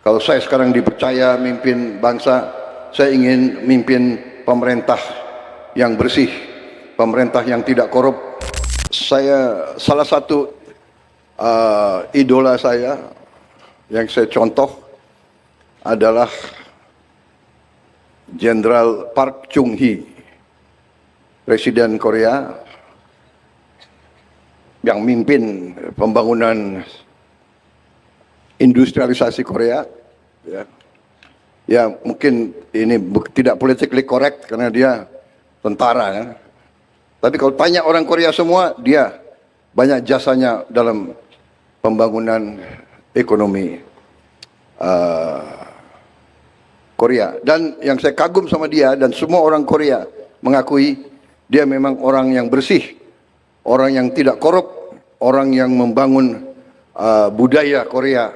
Kalau saya sekarang dipercaya mimpin bangsa, saya ingin mimpin pemerintah yang bersih, pemerintah yang tidak korup. Saya salah satu idola saya yang saya contoh adalah Jenderal Park Chung-hee, Presiden Korea yang mimpin pembangunan industrialisasi Korea. Ya mungkin ini tidak politically correct karena dia tentara ya. Tapi kalau tanya orang Korea semua, dia banyak jasanya dalam pembangunan ekonomi Korea. Dan yang saya kagum sama dia dan semua orang Korea mengakui dia memang orang yang bersih, orang yang tidak korup, orang yang membangun budaya Korea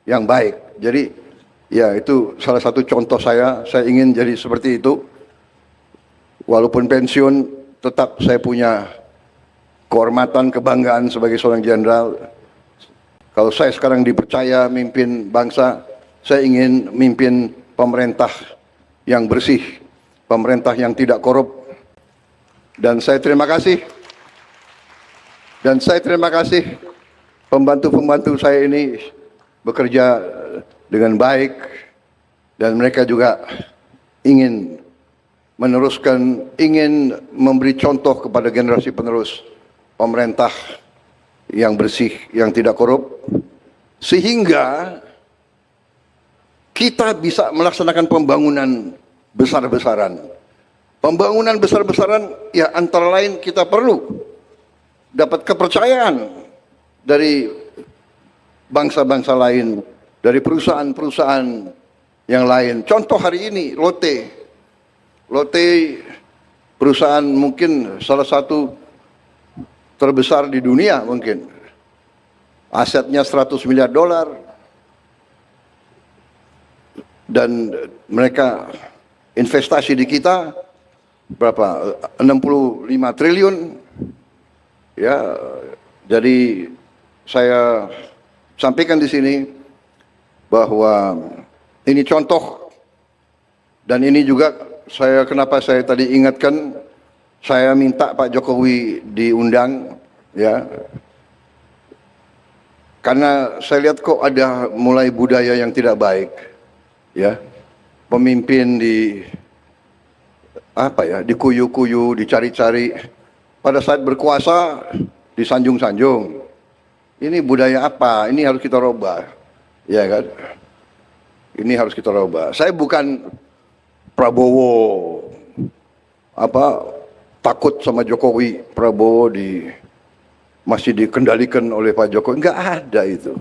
yang baik. Jadi ya itu salah satu contoh saya ingin jadi seperti itu. Walaupun pensiun tetap saya punya kehormatan, kebanggaan sebagai seorang jenderal. Kalau saya sekarang dipercaya mimpin bangsa, saya ingin mimpin pemerintah yang bersih, pemerintah yang tidak korup. Dan saya terima kasih. Pembantu-pembantu saya ini bekerja dengan baik dan mereka juga ingin meneruskan, ingin memberi contoh kepada generasi penerus pemerintah yang bersih, yang tidak korup, sehingga kita bisa melaksanakan pembangunan besar-besaran. Pembangunan besar-besaran ya antara lain kita perlu dapat kepercayaan dari bangsa-bangsa lain, dari perusahaan-perusahaan yang lain. Contoh hari ini Lotte perusahaan mungkin salah satu terbesar di dunia mungkin. Asetnya $100 miliar dan mereka investasi di kita berapa? 65 triliun. Ya, jadi saya sampaikan di sini bahwa ini contoh dan ini juga kenapa saya tadi ingatkan, saya minta Pak Jokowi diundang ya. Karena saya lihat kok ada mulai budaya yang tidak baik ya. Pemimpin dikuyu-kuyu, dicari-cari, pada saat berkuasa disanjung-sanjung. Ini budaya apa? Ini harus kita rubah. Ya kan? Ini harus kita rubah. Saya bukan Prabowo takut sama Jokowi. Prabowo masih dikendalikan oleh Pak Jokowi. Enggak ada itu.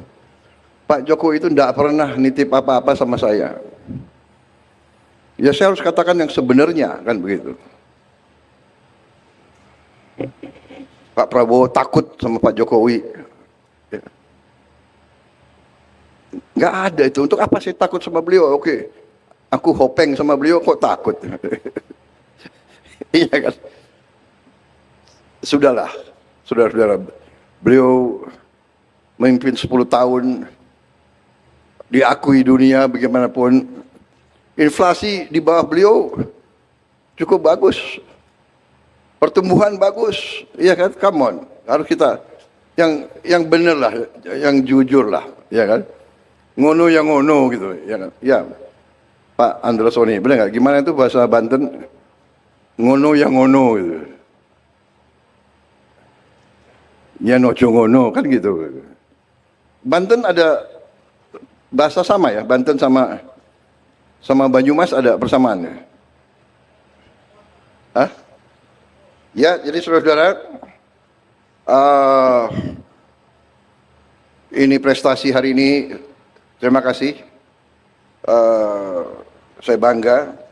Pak Jokowi itu enggak pernah nitip apa-apa sama saya. Ya saya harus katakan yang sebenarnya, kan begitu. Pak Prabowo takut sama Pak Jokowi. Enggak ada itu. Untuk apa saya takut sama beliau? Oke, aku hopeng sama beliau kok takut. Iya kan? Sudahlah, saudara-saudara. Beliau memimpin 10 tahun, diakui dunia bagaimanapun. Inflasi di bawah beliau cukup bagus. Pertumbuhan bagus. Iya kan? Come on. Harus kita yang benar lah, yang jujur lah, ya kan? Ngono yang ngono gitu, ya kan? Ya, Pak Androsoni, benar nggak? Gimana itu bahasa Banten? Ngono yang ngono gitu. Ya nojo ngono kan gitu. Banten ada bahasa sama ya, Banten sama Banyumas ada persamaan ya? Hah? Ya, jadi saudara-saudara, ini prestasi hari ini, terima kasih, saya bangga.